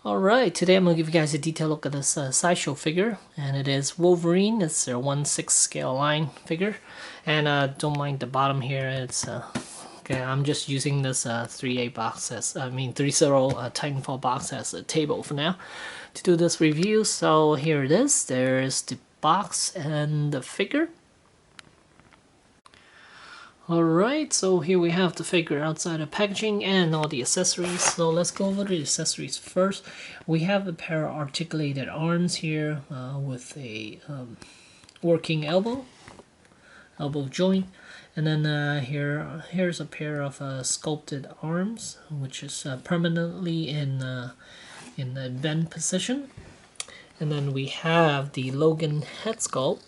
Alright, today I'm going to give you guys a detailed look at this Sideshow figure, and it is Wolverine. It's their 1/6 scale line figure, and don't mind the bottom here. It's okay. I'm just using this 3/8 box as 3/0 Titanfall box as a table for now to do this review. So here it is. There's the box and the figure. Alright, so here we have the figure outside of packaging and all the accessories. So let's go over the accessories first. We have a pair of articulated arms here with a working elbow joint. And then here's a pair of sculpted arms, which is permanently in the bend position. And then we have the Logan head sculpt,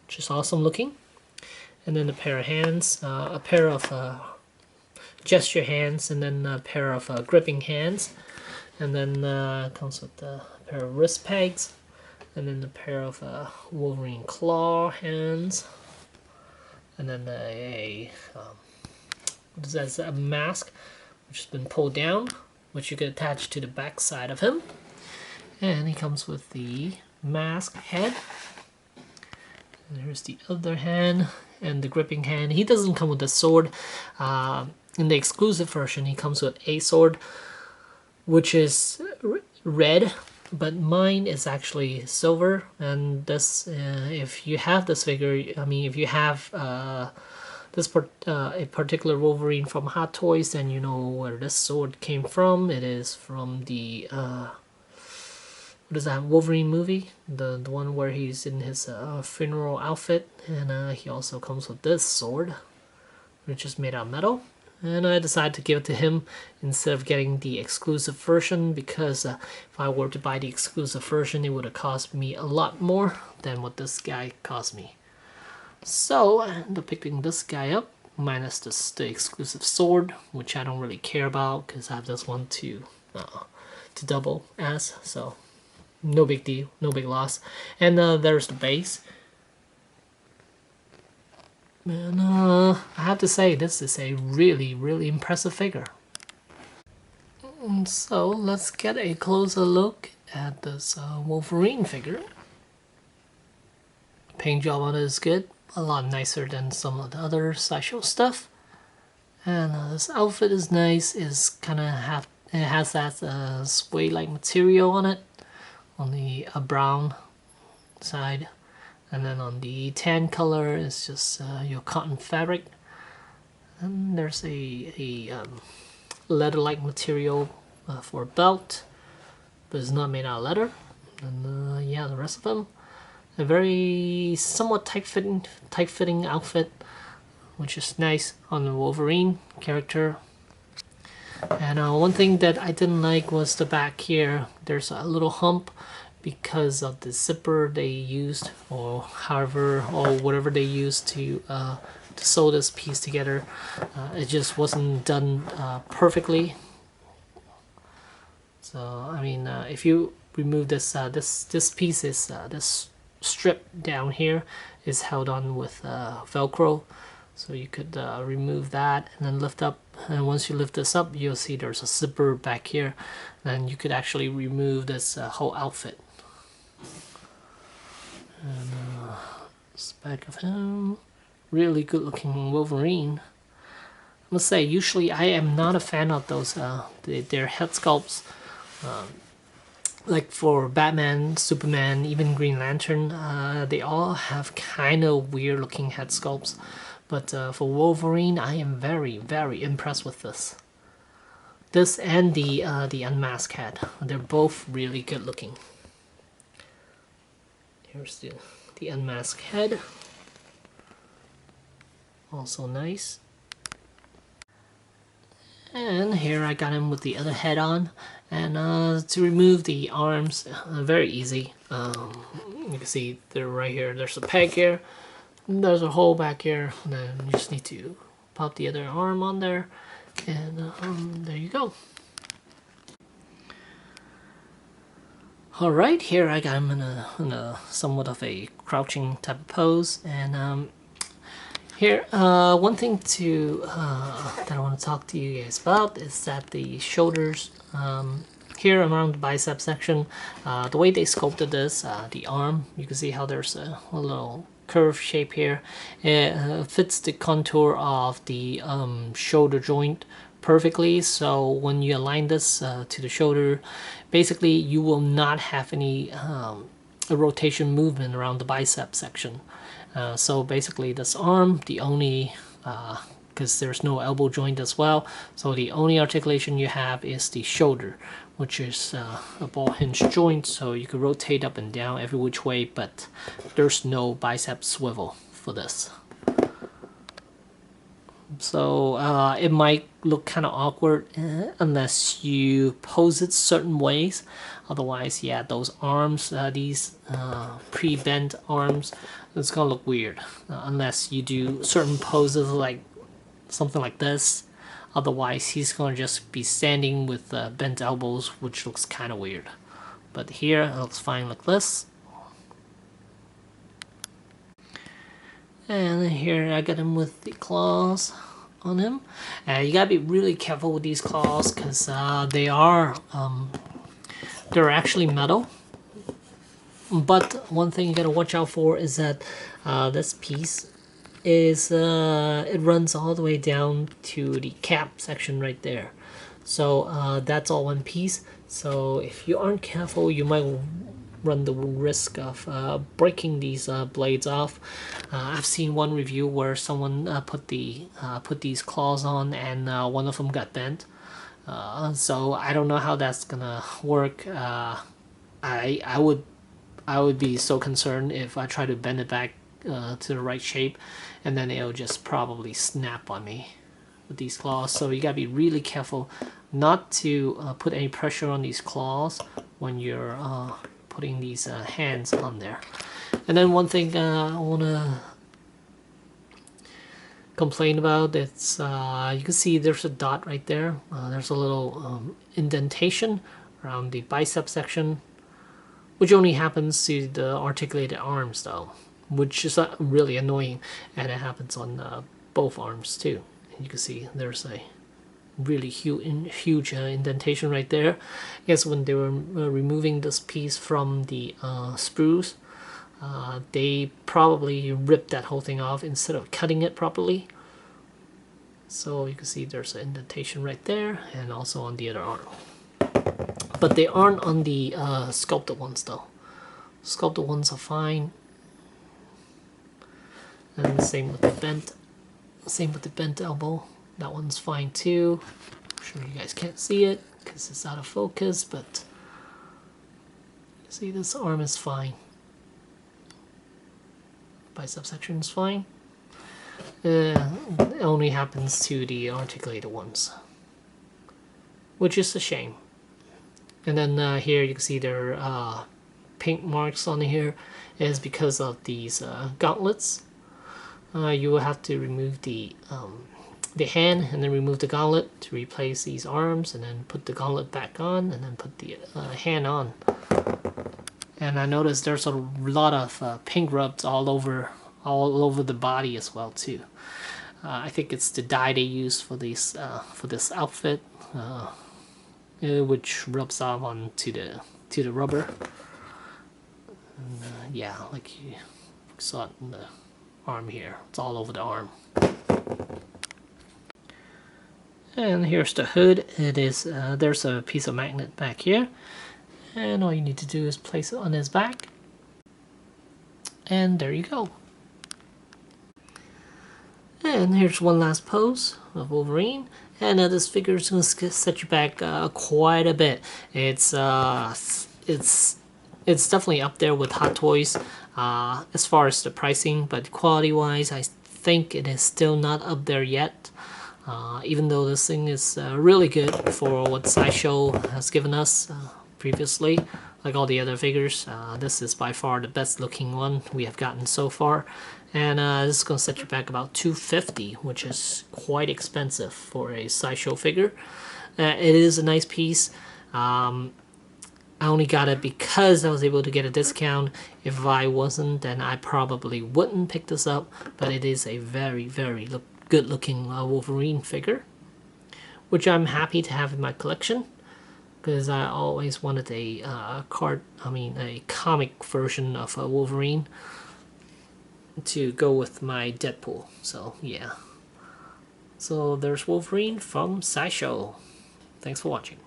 which is awesome looking. And then a pair of hands, a pair of gesture hands, and then a pair of gripping hands. And then comes with a pair of wrist pegs, and then a pair of Wolverine claw hands, and then what is that? A mask, which has been pulled down, which you can attach to the back side of him. And he comes with the mask head. And here's the other hand and the gripping hand. He doesn't come with a sword. In the exclusive version, he comes with a sword, which is red, but mine is actually silver. And this, if you have this figure, if you have a particular Wolverine from Hot Toys, then you know where this sword came from. It is from the what is that Wolverine movie? The one where he's in his funeral outfit, and he also comes with this sword, which is made out of metal. And I decided to give it to him instead of getting the exclusive version, because if I were to buy the exclusive version, it would have cost me a lot more than what this guy cost me. So I ended up picking this guy up, minus the exclusive sword, which I don't really care about because I have this one to double as, so no big deal, no big loss. And there's the base. And I have to say, this is a really, really impressive figure. And so let's get a closer look at this Wolverine figure. Paint job on it is good, a lot nicer than some of the other Sideshow stuff. And this outfit is nice. It has that suede-like material on it, on the brown side, and then on the tan color is just your cotton fabric. And there's a leather-like material for a belt, but it's not made out of leather. And yeah, the rest of them, a very somewhat tight-fitting outfit, which is nice on the Wolverine character. And one thing that I didn't like was the back here. There's a little hump because of the zipper they used, or whatever they used to sew this piece together. It just wasn't done perfectly. So if you remove this, this piece is this strip down here is held on with Velcro. So you could remove that and then lift up, and once you lift this up, you'll see there's a zipper back here, and you could actually remove this whole outfit. And this back of him, really good looking Wolverine. I must say, usually I am not a fan of those their head sculpts. Like for Batman, Superman, even Green Lantern, they all have kind of weird looking head sculpts. But for Wolverine, I am very, very impressed with this. This and the unmasked head. They're both really good looking. Here's the unmasked head. Also nice. And here I got him with the other head on. And to remove the arms, very easy. You can see they're right here. There's a peg here. There's a hole back here. And then you just need to pop the other arm on there. And there you go. Alright, here I got him in a somewhat of a crouching type of pose. And here, one thing that I want to talk to you guys about is that the shoulders here around the bicep section, the way they sculpted this, the arm, you can see how there's a little curve shape here. It fits the contour of the shoulder joint perfectly, so when you align this to the shoulder, basically you will not have any a rotation movement around the bicep section. So basically this arm, the only because there's no elbow joint as well, so the only articulation you have is the shoulder, which is a ball hinge joint, so you can rotate up and down every which way, but there's no bicep swivel for this. So it might look kind of awkward unless you pose it certain ways. Otherwise, yeah, those arms, these pre-bent arms, it's gonna look weird unless you do certain poses like something like this. Otherwise, he's gonna just be standing with bent elbows, which looks kind of weird. But here, it looks fine like this. And here I got him with the claws on him. You gotta be really careful with these claws because they're actually metal. But one thing you gotta watch out for is that this piece is it runs all the way down to the cap section right there. So that's all one piece. So if you aren't careful, you might run the risk of breaking these blades off. I've seen one review where someone put these claws on and one of them got bent. So I don't know how that's gonna work. I would be so concerned if I try to bend it back to the right shape, and then it'll just probably snap on me with these claws. So you gotta be really careful not to put any pressure on these claws when you're putting these hands on there. And then one thing I want to complain about, it's you can see there's a dot right there. There's a little indentation around the bicep section, which only happens to the articulated arms though, which is really annoying, and it happens on both arms too. And you can see there's a really huge indentation right there. I guess when they were removing this piece from the sprues, they probably ripped that whole thing off instead of cutting it properly. So you can see there's an indentation right there, and also on the other arm. But they aren't on the sculpted ones though. Sculpted ones are fine. And same with the bent elbow. That one's fine too. I'm sure you guys can't see it because it's out of focus, but you see this arm is fine. Bicep section is fine. It only happens to the articulated ones, which is a shame. And then here you can see there are pink marks on here. It is because of these gauntlets. You will have to remove the hand and then remove the gauntlet to replace these arms, and then put the gauntlet back on, and then put the hand on. And I noticed there's a lot of pink rubs all over the body as well too. I think it's the dye they use for this outfit, which rubs off onto the rubber. And, yeah, like you saw it in the arm here. It's all over the arm. And here's the hood. It is there's a piece of magnet back here, and all you need to do is place it on his back, and there you go. And here's one last pose of Wolverine, and this figure is going to set you back quite a bit. It's definitely up there with Hot Toys as far as the pricing, but quality wise I think it is still not up there yet. Even though this thing is really good for what Sideshow has given us previously, like all the other figures, this is by far the best looking one we have gotten so far. And this is going to set you back about $250, which is quite expensive for a Sideshow figure. It is a nice piece. I only got it because I was able to get a discount. If I wasn't, then I probably wouldn't pick this up, but it is a very, very good looking Wolverine figure, which I'm happy to have in my collection. because I always wanted a a comic version of Wolverine to go with my Deadpool. So yeah. So there's Wolverine from Sideshow. Thanks for watching.